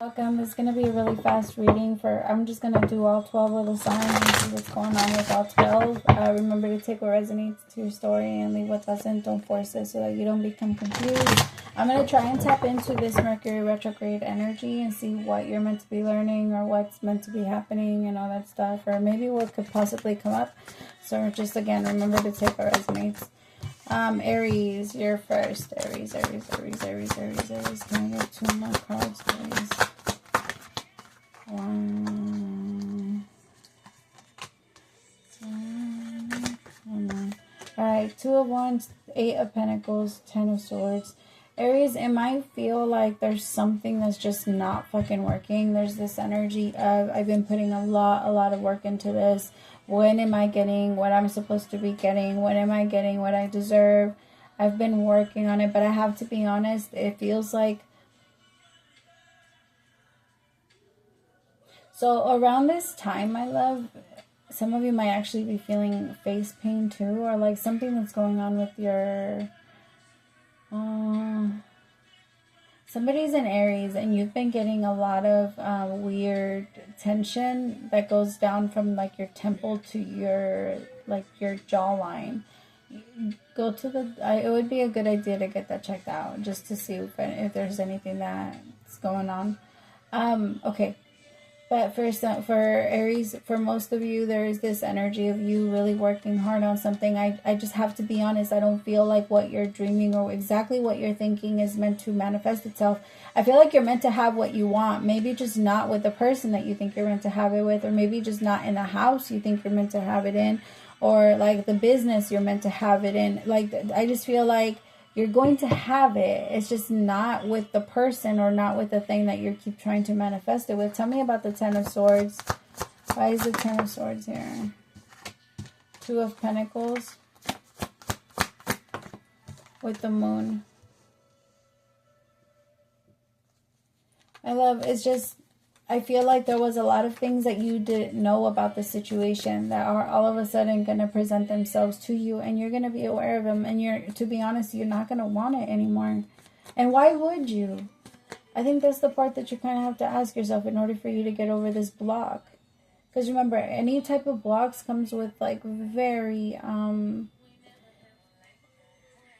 Welcome. This is going to be a really fast reading I'm just going to do all 12 of the signs and see what's going on with all 12. Remember to take what resonates to your story and leave what doesn't. Don't force it so that you don't become confused. I'm going to try and tap into this Mercury retrograde energy and see what you're meant to be learning or what's meant to be happening and all that stuff. Or maybe what could possibly come up. So just, again, remember to take what resonates. Aries, you're first. Aries. Can I get 2 more cards, please? 1, 2, alright, 2 of Wands, 8 of Pentacles, 10 of Swords. Aries, it might feel like there's something that's just not fucking working. There's this energy of, I've been putting a lot of work into this. When am I getting what I'm supposed to be getting? When am I getting what I deserve? I've been working on it, but I have to be honest, it feels like... So around this time, my love, some of you might actually be feeling face pain too, or like something that's going on with your... somebody's in Aries and you've been getting a lot of weird tension that goes down from like your temple to your jawline. Go to the... it would be a good idea to get that checked out just to see if there's anything that's going on. Okay. But for Aries, for most of you, there is this energy of you really working hard on something. I just have to be honest. I don't feel like what you're dreaming or exactly what you're thinking is meant to manifest itself. I feel like you're meant to have what you want. Maybe just not with the person that you think you're meant to have it with. Or maybe just not in the house you think you're meant to have it in. Or like the business you're meant to have it in. Like, I just feel like you're going to have it. It's just not with the person or not with the thing that you keep trying to manifest it with. Tell me about the 10 of Swords. Why is the 10 of Swords here? 2 of Pentacles with the Moon. My love, it's just... I feel like there was a lot of things that you didn't know about the situation that are all of a sudden going to present themselves to you, and you're going to be aware of them, and to be honest, you're not going to want it anymore. And why would you? I think that's the part that you kind of have to ask yourself in order for you to get over this block. Because remember, any type of blocks comes with like very...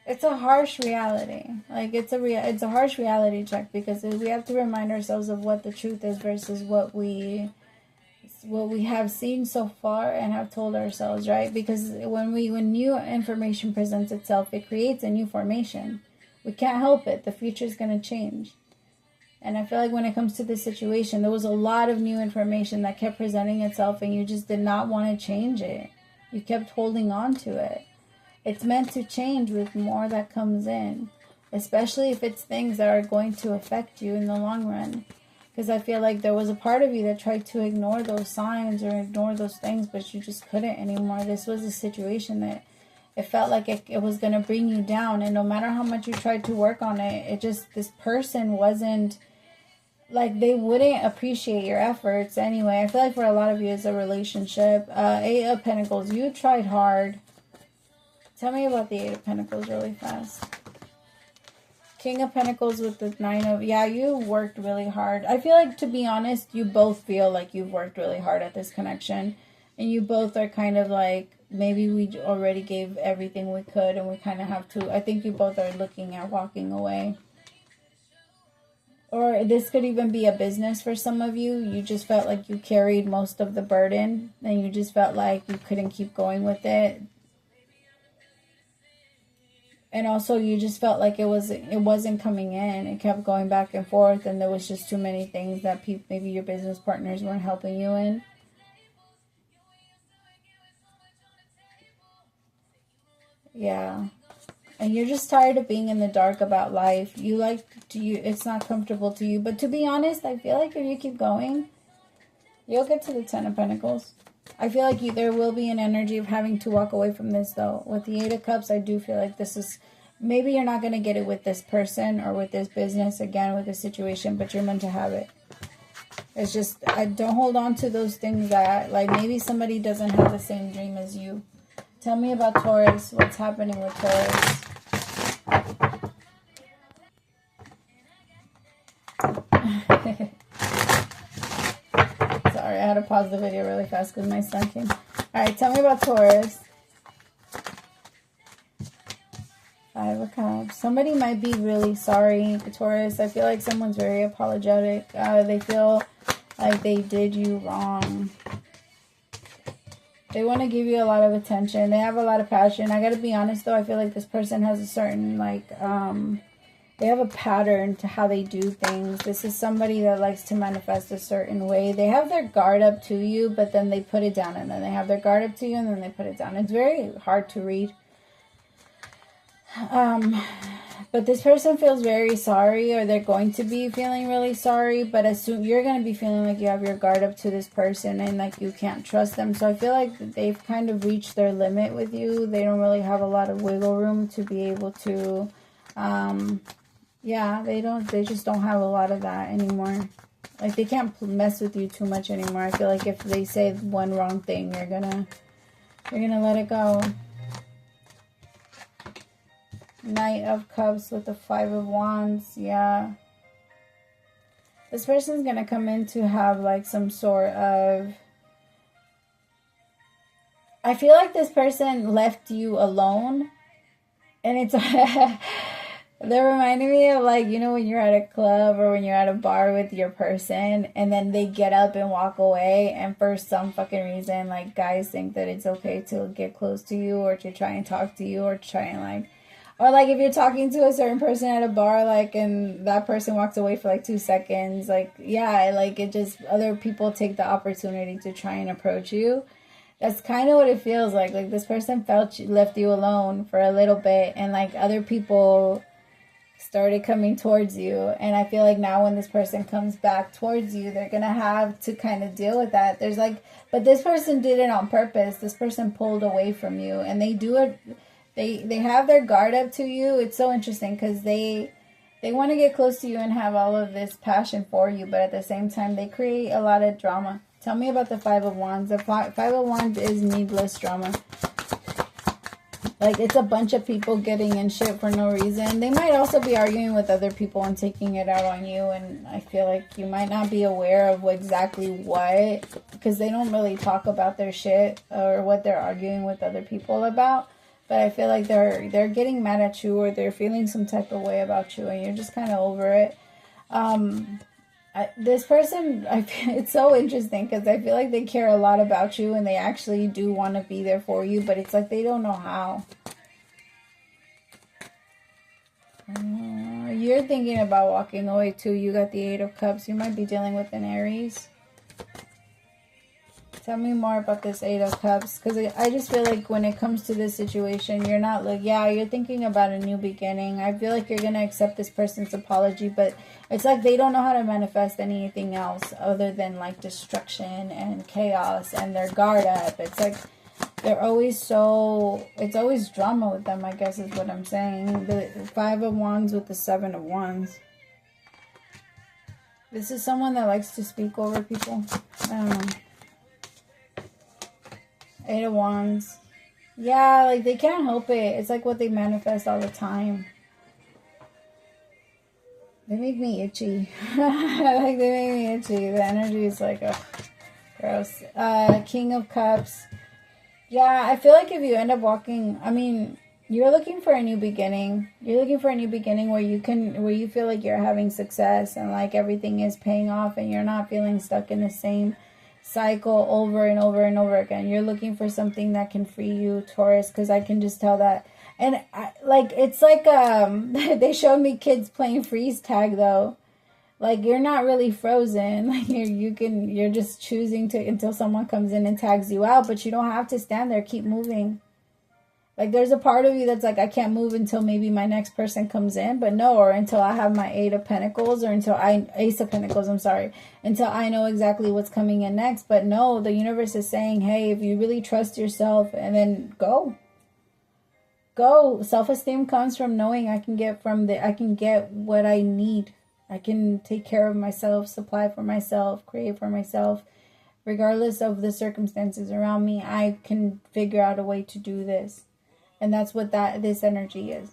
it's a harsh reality. Like, it's a harsh reality check, because we have to remind ourselves of what the truth is versus what we have seen so far and have told ourselves, right? Because when new information presents itself, it creates a new formation. We can't help it. The future is going to change. And I feel like when it comes to this situation, there was a lot of new information that kept presenting itself, and you just did not want to change it. You kept holding on to it. It's meant to change with more that comes in, especially if it's things that are going to affect you in the long run. Because I feel like there was a part of you that tried to ignore those signs or ignore those things, but you just couldn't anymore. This was a situation that it felt like it was going to bring you down. And no matter how much you tried to work on it, this person wasn't... like, they wouldn't appreciate your efforts anyway. I feel like for a lot of you, it's a relationship. 8 of Pentacles, you tried hard. Tell me about the 8 of Pentacles really fast. King of Pentacles with the 9 of... yeah, you worked really hard. I feel like, to be honest, you both feel like you've worked really hard at this connection. And you both are kind of like, maybe we already gave everything we could and we kind of have to... I think you both are looking at walking away. Or this could even be a business for some of you. You just felt like you carried most of the burden. And you just felt like you couldn't keep going with it. And also, you just felt like it wasn't coming in. It kept going back and forth, and there was just too many things that maybe your business partners weren't helping you in. Yeah. And you're just tired of being in the dark about life. It's not comfortable to you. But to be honest, I feel like if you keep going, you'll get to the 10 of Pentacles. I feel like there will be an energy of having to walk away from this, though. With the 8 of Cups, I do feel like this is... maybe you're not going to get it with this person or with this business, again, with this situation, but you're meant to have it. It's just, don't hold on to those things that, like, maybe somebody doesn't have the same dream as you. Tell me about Taurus. What's happening with Taurus? to pause the video really fast because my son came. Alright, tell me about Taurus. 5 of Cups. Somebody might be really sorry, Taurus. I feel like someone's very apologetic. They feel like they did you wrong. They want to give you a lot of attention. They have a lot of passion. I got to be honest, though. I feel like this person has a certain, like, they have a pattern to how they do things. This is somebody that likes to manifest a certain way. They have their guard up to you, but then they put it down. And then they have their guard up to you, and then they put it down. It's very hard to read. But this person feels very sorry, or they're going to be feeling really sorry, but as soon you're going to be feeling like you have your guard up to this person and like you can't trust them. So I feel like they've kind of reached their limit with you. They don't really have a lot of wiggle room to be able to, yeah, they just don't have a lot of that anymore. Like they can't mess with you too much anymore. I feel like if they say one wrong thing, you're gonna let it go. Knight of Cups with the 5 of Wands. Yeah. This person's going to come in to have like some sort of... I feel like this person left you alone. And it's... They're reminding me of like, you know, when you're at a club or when you're at a bar with your person and then they get up and walk away, and for some fucking reason, like guys think that it's okay to get close to you or to try and talk to you or try and like... Or, like, if you're talking to a certain person at a bar, like, and that person walks away for, like, 2 seconds, like, yeah, like, it just, other people take the opportunity to try and approach you. That's kind of what it feels like. Like, this person left you alone for a little bit, and, like, other people started coming towards you. And I feel like now when this person comes back towards you, they're going to have to kind of deal with that. There's, like, but this person did it on purpose. This person pulled away from you, and they do it... They have their guard up to you. It's so interesting because they want to get close to you and have all of this passion for you, but at the same time, they create a lot of drama. Tell me about the 5 of Wands. The 5 of Wands is needless drama. Like, it's a bunch of people getting in shit for no reason. They might also be arguing with other people and taking it out on you, and I feel like you might not be aware of exactly what, because they don't really talk about their shit or what they're arguing with other people about. But I feel like they're getting mad at you, or they're feeling some type of way about you, and you're just kind of over it. This person, it's so interesting because I feel like they care a lot about you, and they actually do want to be there for you, but it's like they don't know how. You're thinking about walking away too. You got the 8 of Cups. You might be dealing with an Aries. Tell me more about this 8 of Cups, because I just feel like when it comes to this situation, you're not like, yeah, you're thinking about a new beginning. I feel like you're going to accept this person's apology, but it's like they don't know how to manifest anything else other than like destruction and chaos and their guard up. It's like they're always so, it's always drama with them, I guess is what I'm saying. The 5 of Wands with the 7 of Wands. This is someone that likes to speak over people. I don't know. 8 of Wands. Yeah, like they can't help it. It's like what they manifest all the time. They make me itchy. Like they make me itchy. The energy is like, ugh, gross. King of Cups. Yeah, I feel like if you end up walking, I mean, you're looking for a new beginning. You're looking for a new beginning where you feel like you're having success and like everything is paying off and you're not feeling stuck in the same cycle over and over and over again. You're looking for something that can free you, Taurus, because I can just tell that. And it's like they showed me kids playing freeze tag though. Like you're not really frozen. Like you're just choosing to until someone comes in and tags you out, but you don't have to stand there. Keep moving. Like there's a part of you that's like, I can't move until maybe my next person comes in, but no, or until I have my 8 of Pentacles, or Ace of Pentacles, I'm sorry, until I know exactly what's coming in next. But no, the universe is saying, hey, if you really trust yourself, and then go. Self-esteem comes from knowing I can get what I need. I can take care of myself, supply for myself, create for myself. Regardless of the circumstances around me, I can figure out a way to do this. And that's what this energy is.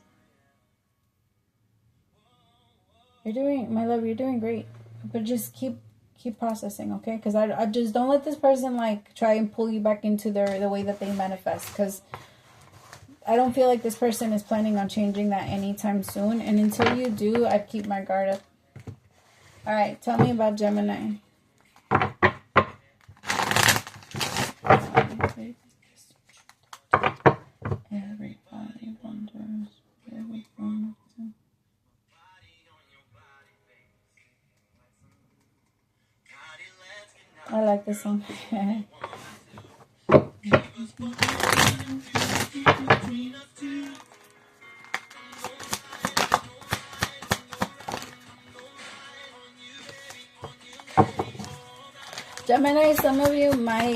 You're doing, my love, you're doing great. But just keep Keep processing, okay? Because I just don't let this person like try and pull you back into the way that they manifest, because I don't feel like this person is planning on changing that anytime soon. And until you do, I'd keep my guard up. All right, tell me about Gemini. Everybody wonders. I like this song. Gemini, some of you might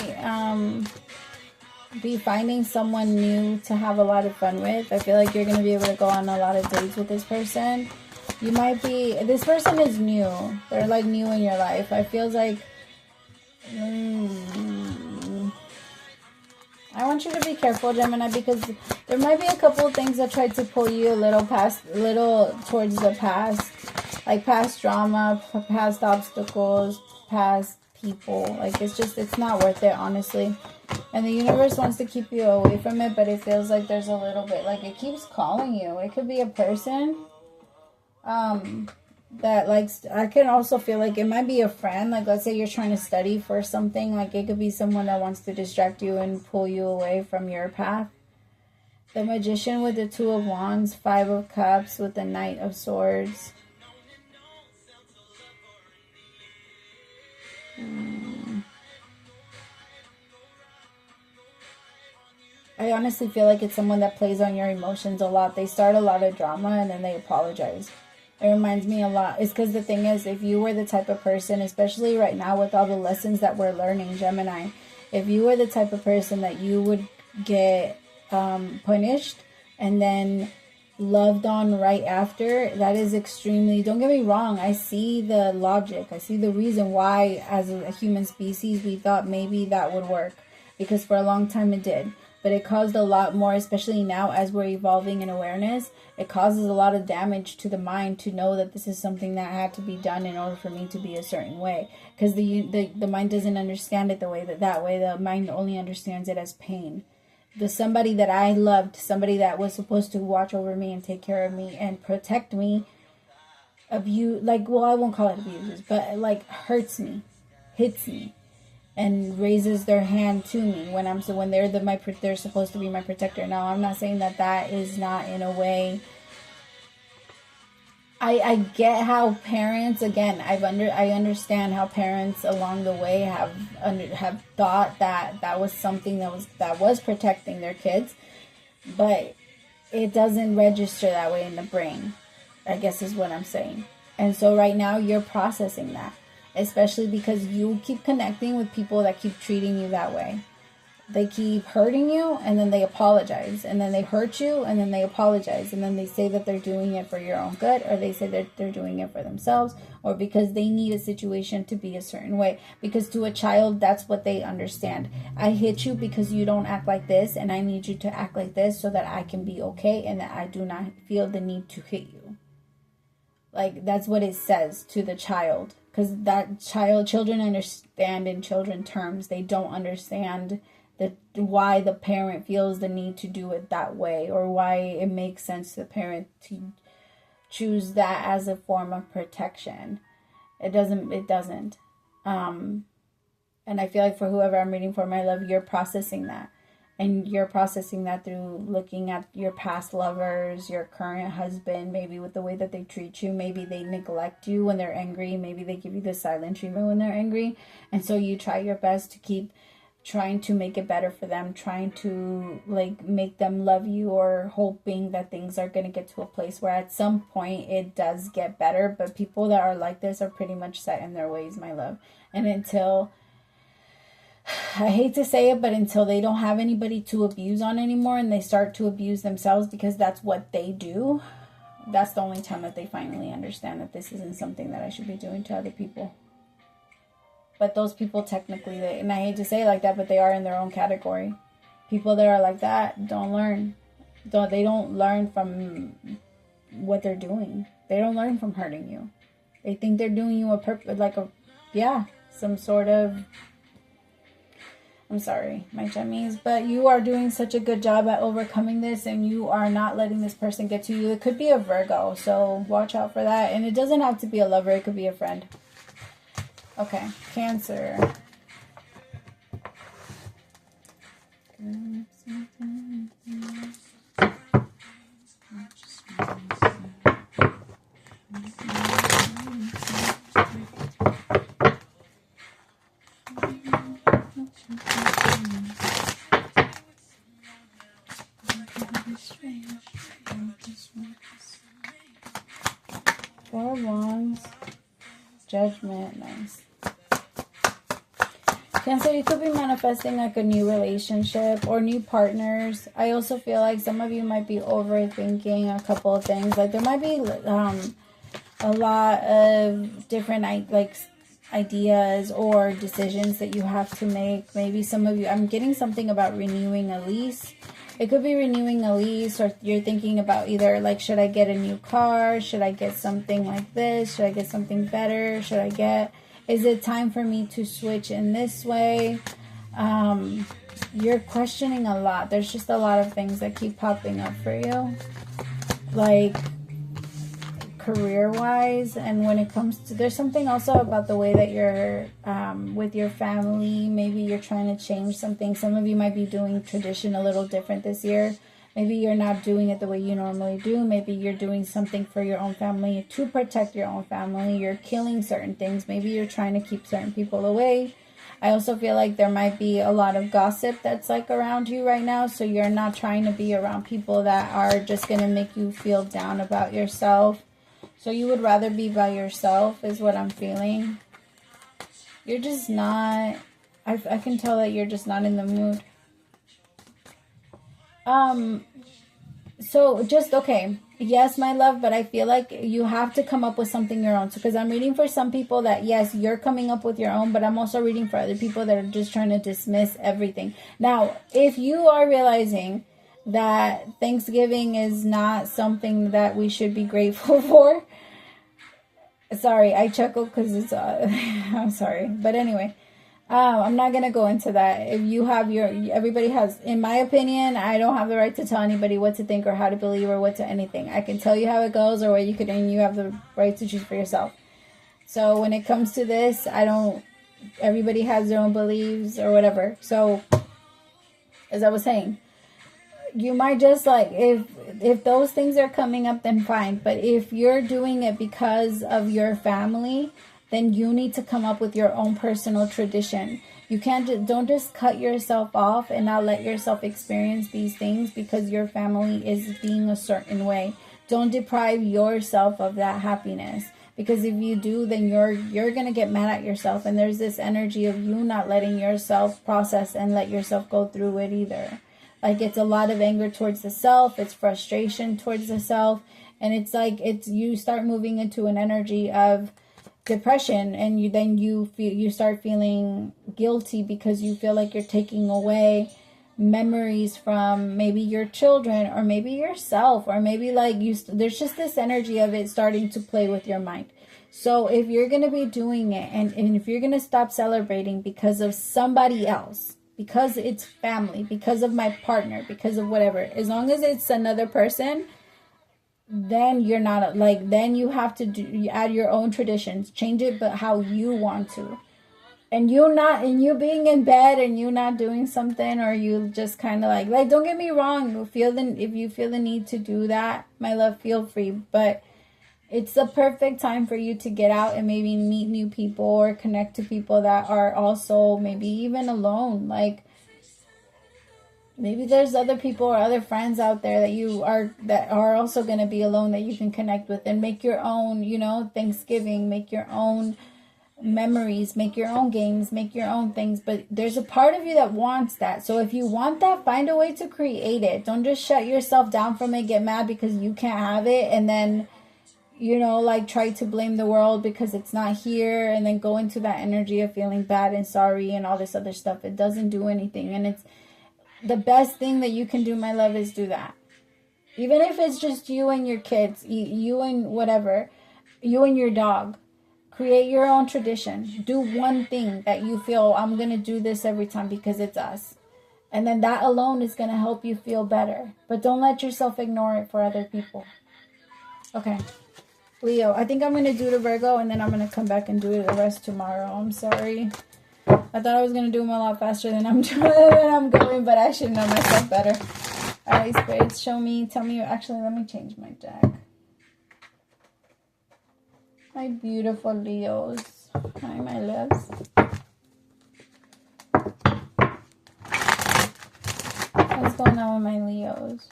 be finding someone new to have a lot of fun with. I feel like you're going to be able to go on a lot of dates with this person. You might be, this person is new. They're like new in your life. I feel like, I want you to be careful, Gemini, because there might be a couple of things that try to pull you a little towards the past. Like past drama, past obstacles, past people. Like it's not worth it, honestly. And the universe wants to keep you away from it, but it feels like there's a little bit, like it keeps calling you. It could be a person that likes, I can also feel like it might be a friend. Like let's say you're trying to study for something, like it could be someone that wants to distract you and pull you away from your path. The Magician with the Two of Wands, Five of Cups with the Knight of Swords. I honestly feel like it's someone that plays on your emotions a lot. They start a lot of drama and then they apologize. It reminds me a lot. It's because the thing is, if you were the type of person, especially right now with all the lessons that we're learning, Gemini, if you were the type of person that you would get punished and then loved on right after, that is extremely, don't get me wrong, I see the logic. I see the reason why as a human species we thought maybe that would work, because for a long time it did. But it caused a lot more, especially now as we're evolving in awareness. It causes a lot of damage to the mind to know that this is something that had to be done in order for me to be a certain way. Because the mind doesn't understand it that way. The mind only understands it as pain. Somebody that I loved, somebody that was supposed to watch over me and take care of me and protect me, I won't call it abuses, but like hurts me, hits me, and raises their hand to me when they're supposed to be my protector. Now, I'm not saying that is not in a way. I get how parents, again, I understand how parents along the way have thought that was something that was protecting their kids, but it doesn't register that way in the brain, I guess is what I'm saying. And so right now you're processing that. Especially because you keep connecting with people that keep treating you that way. They keep hurting you and then they apologize. And then they hurt you and then they apologize. And then they say that they're doing it for your own good. Or they say that they're doing it for themselves. Or because they need a situation to be a certain way. Because to a child, that's what they understand. I hit you because you don't act like this. And I need you to act like this so that I can be okay. And that I do not feel the need to hit you. Like, that's what it says to the child. Because children understand in children terms. They don't understand why the parent feels the need to do it that way, or why it makes sense to the parent to choose that as a form of protection. It doesn't. And I feel like for whoever I'm reading for, my love, you're processing that. And you're processing that through looking at your past lovers, your current husband, maybe with the way that they treat you. Maybe they neglect you when they're angry. Maybe they give you the silent treatment when they're angry. And so you try your best to keep trying to make it better for them, trying to make them love you, or hoping that things are going to get to a place where at some point it does get better. But people that are like this are pretty much set in their ways, my love. And until, I hate to say it, but until they don't have anybody to abuse on anymore and they start to abuse themselves because that's what they do, that's the only time that they finally understand that this isn't something that I should be doing to other people. But those people technically, and I hate to say it like that, but they are in their own category. People that are like that don't learn. They don't learn from what they're doing. They don't learn from hurting you. They think they're doing you yeah, some sort of, I'm sorry, my jummies, but you are doing such a good job at overcoming this, and you are not letting this person get to you. It could be a Virgo, so watch out for that. And it doesn't have to be a lover. It could be a friend. Okay, Cancer. Four of Wands, Judgment, nice. Cancer, you could be manifesting like a new relationship or new partners. I also feel like some of you might be overthinking a couple of things. Like there might be a lot of different ideas or decisions that you have to make. Maybe some of you, I'm getting something about renewing a lease. It could be renewing a lease, or you're thinking about either like, should I get a new car? Should I get something like this? Should I get something better? Is it time for me to switch in this way? You're questioning a lot. There's just a lot of things that keep popping up for you. Like career-wise, and when it comes to, there's something also about the way that you're with your family. Maybe you're trying to change something. Some of you might be doing tradition a little different this year. Maybe you're not doing it the way you normally do. Maybe you're doing something for your own family to protect your own family. You're killing certain things. Maybe you're trying to keep certain people away. I also feel like there might be a lot of gossip that's like around you right now. So you're not trying to be around people that are just going to make you feel down about yourself. So you would rather be by yourself is what I'm feeling. You're just not, I can tell that you're just not in the mood. So just, okay. Yes, my love, but I feel like you have to come up with something your own. So, because I'm reading for some people that, yes, you're coming up with your own, but I'm also reading for other people that are just trying to dismiss everything. Now, if you are realizing that Thanksgiving is not something that we should be grateful for, sorry, I chuckle because it's, I'm sorry. But anyway, I'm not going to go into that. If you have everybody has, in my opinion, I don't have the right to tell anybody what to think or how to believe or what to anything. I can tell you how it goes or what you could, and you have the right to choose for yourself. So when it comes to this, everybody has their own beliefs or whatever. So as I was saying, you might just like, if those things are coming up, then fine. But if you're doing it because of your family, then you need to come up with your own personal tradition. You don't just cut yourself off and not let yourself experience these things because your family is being a certain way. Don't deprive yourself of that happiness, because if you do, then you're going to get mad at yourself. And there's this energy of you not letting yourself process and let yourself go through it either. Like it's a lot of anger towards the self. It's frustration towards the self. And it's like, you start moving into an energy of depression, and you start feeling guilty because you feel like you're taking away memories from maybe your children or maybe yourself, or maybe like there's just this energy of it starting to play with your mind. So if you're going to be doing it, and if you're going to stop celebrating because of somebody else, because it's family, because of my partner, because of whatever, as long as it's another person, then you're not like, then you have to add your own traditions, change it, but how you want to. And you being in bed and you not doing something, or you just kind of like, don't get me wrong, if you feel the need to do that, my love, feel free. But it's the perfect time for you to get out and maybe meet new people or connect to people that are also maybe even alone. Like maybe there's other people or other friends out there that are also going to be alone that you can connect with, and make your own, Thanksgiving, make your own memories, make your own games, make your own things. But there's a part of you that wants that. So if you want that, find a way to create it. Don't just shut yourself down from it, get mad because you can't have it, and then try to blame the world because it's not here, and then go into that energy of feeling bad and sorry and all this other stuff. It doesn't do anything. And it's the best thing that you can do, my love, is do that. Even if it's just you and your kids, you and whatever, you and your dog. Create your own tradition. Do one thing that you feel, I'm going to do this every time because it's us. And then that alone is going to help you feel better. But don't let yourself ignore it for other people. Okay. Leo, I think I'm going to do the Virgo and then I'm going to come back and do the rest tomorrow. I'm sorry. I thought I was going to do them a lot faster than I'm going, but I should know myself better. All right, spirits, show me, tell me. Actually, let me change my deck. My beautiful Leos. Hi, my loves. What's going on with my Leos?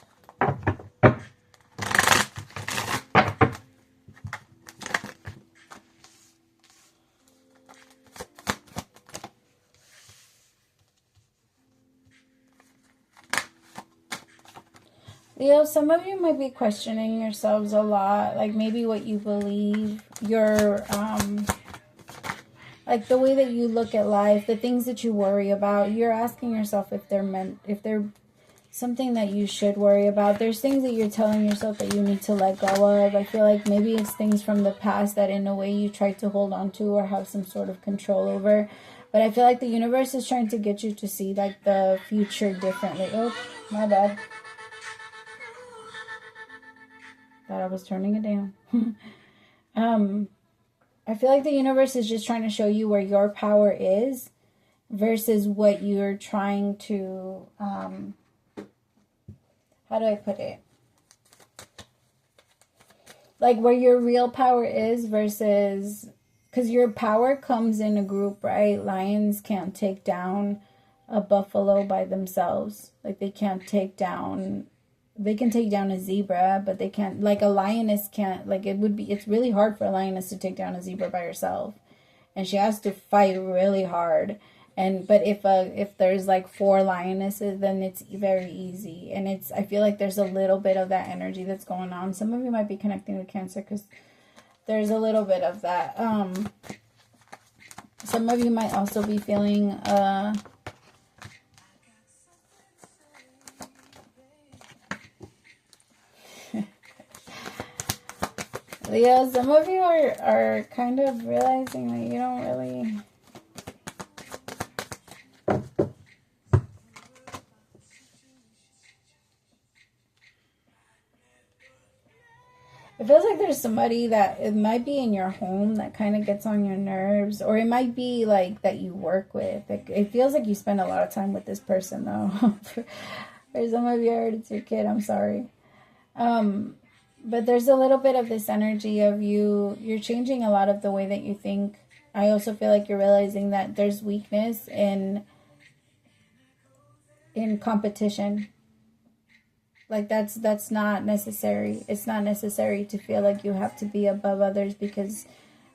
Leo, some of you might be questioning yourselves a lot, like maybe what you believe, your, like the way that you look at life, the things that you worry about. You're asking yourself if they're something that you should worry about. There's things that you're telling yourself that you need to let go of. I feel like maybe it's things from the past that in a way you tried to hold on to or have some sort of control over. But I feel like the universe is trying to get you to see like the future differently. Oh, my bad. Thought I was turning it down. I feel like the universe is just trying to show you where your power is versus what you're trying to, how do I put it? Like where your real power is versus, because your power comes in a group, right? Lions can't take down a buffalo by themselves. Like they can't take down, they can take down a zebra, but they can't, like a lioness can't, like it's really hard for a lioness to take down a zebra by herself. And she has to fight really hard. But if there's like 4 lionesses, then it's very easy. And I feel like there's a little bit of that energy that's going on. Some of you might be connecting with Cancer because there's a little bit of that. Some of you might also be feeling, Leo, some of you are kind of realizing that you don't really... It feels like there's somebody that it might be in your home that kind of gets on your nerves, or it might be like that you work with. It feels like you spend a lot of time with this person though. For some of you, I heard it's your kid. I'm sorry. But there's a little bit of this energy of you're changing a lot of the way that you think. I also feel like you're realizing that there's weakness in competition. Like that's not necessary. It's not necessary to feel like you have to be above others because,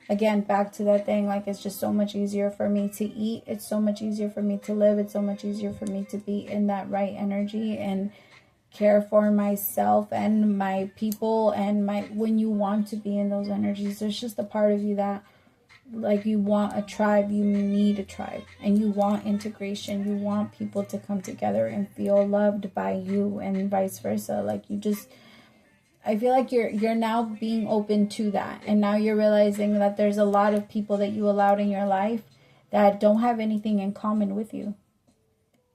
again, back to that thing, like it's just so much easier for me to eat. It's so much easier for me to live. It's so much easier for me to be in that right energy and care for myself and my people and when you want to be in those energies, there's just a part of you that like you want a tribe, you need a tribe, and you want integration, you want people to come together and feel loved by you and vice versa. Like I feel like you're now being open to that, and now you're realizing that there's a lot of people that you allowed in your life that don't have anything in common with you.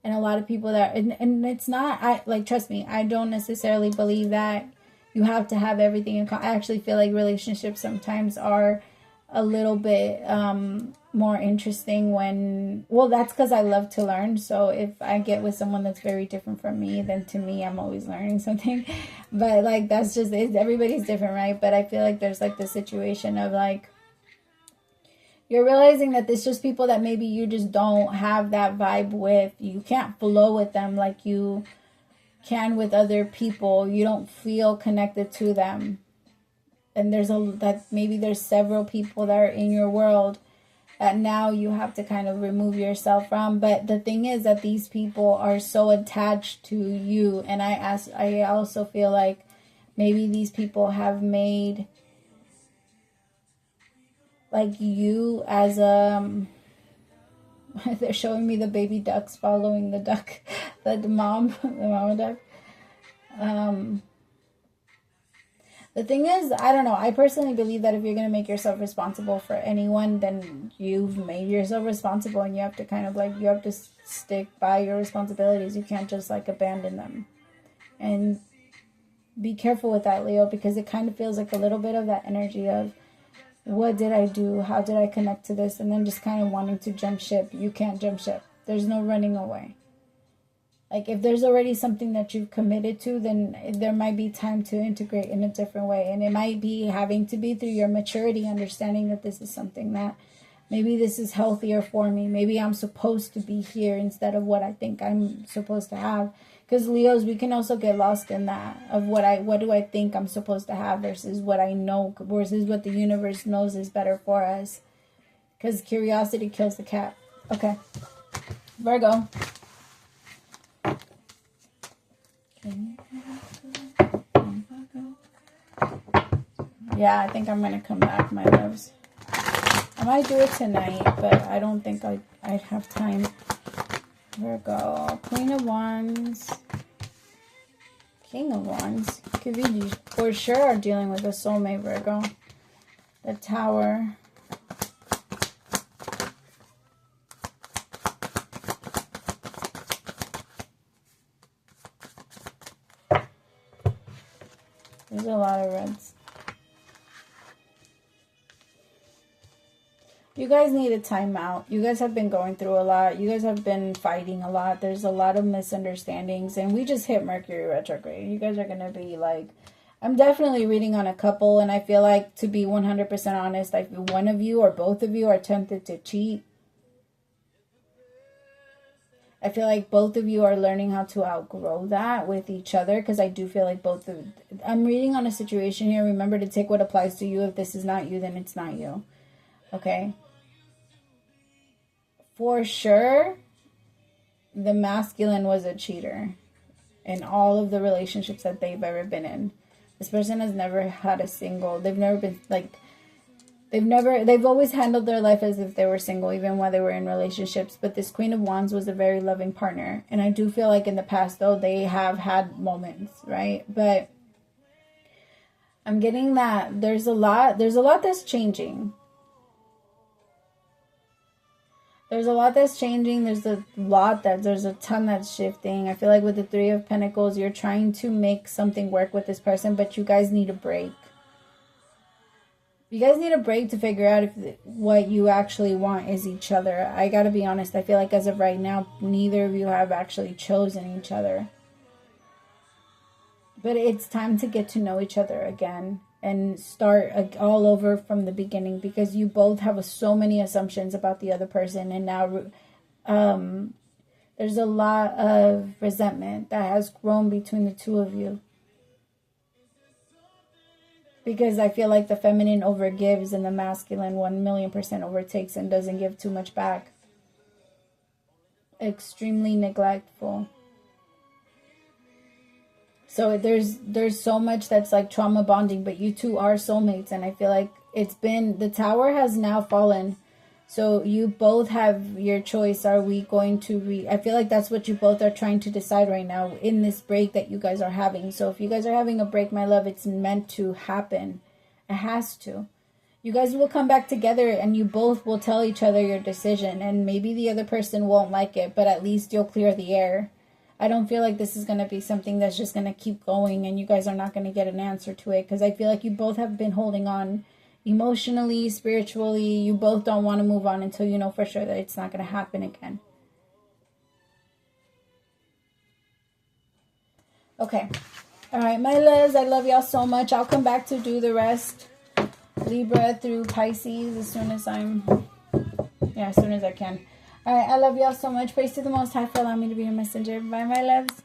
And a lot of people that, and it's not, trust me, I don't necessarily believe that you have to have everything in common. I actually feel like relationships sometimes are a little bit more interesting that's because I love to learn. So if I get with someone that's very different from me, then to me, I'm always learning something. But like, that's just, everybody's different, right? But I feel like there's like this situation of like, you're realizing that there's just people that maybe you just don't have that vibe with. You can't flow with them like you can with other people. You don't feel connected to them. And maybe there's several people that are in your world that now you have to kind of remove yourself from. But the thing is that these people are so attached to you. And I also feel like maybe these people have made like you as they're showing me the baby ducks following the duck, the mama duck. The thing is, I don't know. I personally believe that if you're going to make yourself responsible for anyone, then you've made yourself responsible, and you have to kind of like, you have to stick by your responsibilities. You can't just like abandon them. And be careful with that, Leo, because it kind of feels like a little bit of that energy of, what did I do? How did I connect to this? And then just kind of wanting to jump ship. You can't jump ship. There's no running away. Like, if there's already something that you've committed to, then there might be time to integrate in a different way. And it might be having to be through your maturity, understanding that this is something that maybe this is healthier for me. Maybe I'm supposed to be here instead of what I think I'm supposed to have. Because Leos, we can also get lost in that of what do I think I'm supposed to have versus what I know, versus what the universe knows is better for us. Because curiosity kills the cat. Okay. Virgo. Yeah, I think I'm going to come back, my loves. I might do it tonight, but I don't think I'd have time. Virgo. Queen of Wands. King of Wands. Could be for sure are dealing with a soulmate, Virgo. The Tower. There's a lot of reds. You guys need a timeout. You guys have been going through a lot. You guys have been fighting a lot. There's a lot of misunderstandings. And we just hit Mercury retrograde. You guys are going to be like... I'm definitely reading on a couple. And I feel like, to be 100% honest, I feel one of you or both of you are tempted to cheat. I feel like both of you are learning how to outgrow that with each other, because I do feel like both of... I'm reading on a situation here. Remember to take what applies to you. If this is not you, then it's not you. Okay? For sure, the masculine was a cheater in all of the relationships that they've ever been in. This person has never had a single... They've never been, like... They've always handled their life as if they were single, even while they were in relationships. But this Queen of Wands was a very loving partner. And I do feel like in the past, though, they have had moments, right? But I'm getting that there's a lot that's changing. There's a lot that's changing. There's a ton that's shifting. I feel like with the Three of Pentacles, you're trying to make something work with this person, but you guys need a break. You guys need a break to figure out if what you actually want is each other. I gotta be honest. I feel like as of right now, neither of you have actually chosen each other. But it's time to get to know each other again and start all over from the beginning, because you both have so many assumptions about the other person. And now there's a lot of resentment that has grown between the two of you. Because I feel like the feminine overgives and the masculine 1,000,000% overtakes and doesn't give too much back. Extremely neglectful. So there's so much that's like trauma bonding, but you two are soulmates. And I feel like the Tower has now fallen. So you both have your choice. Are we going to I feel like that's what you both are trying to decide right now in this break that you guys are having. So if you guys are having a break, my love, it's meant to happen. It has to. You guys will come back together and you both will tell each other your decision. And maybe the other person won't like it, but at least you'll clear the air. I don't feel like this is going to be something that's just going to keep going and you guys are not going to get an answer to it. Because I feel like you both have been holding on emotionally, spiritually. You both don't want to move on until you know for sure that it's not going to happen again. Okay. All right, my loves, I love y'all so much. I'll come back to do the rest. Libra through Pisces as soon as I can. All right, I love y'all so much. Praise to the Most High for allowing me to be your messenger. Bye, my loves.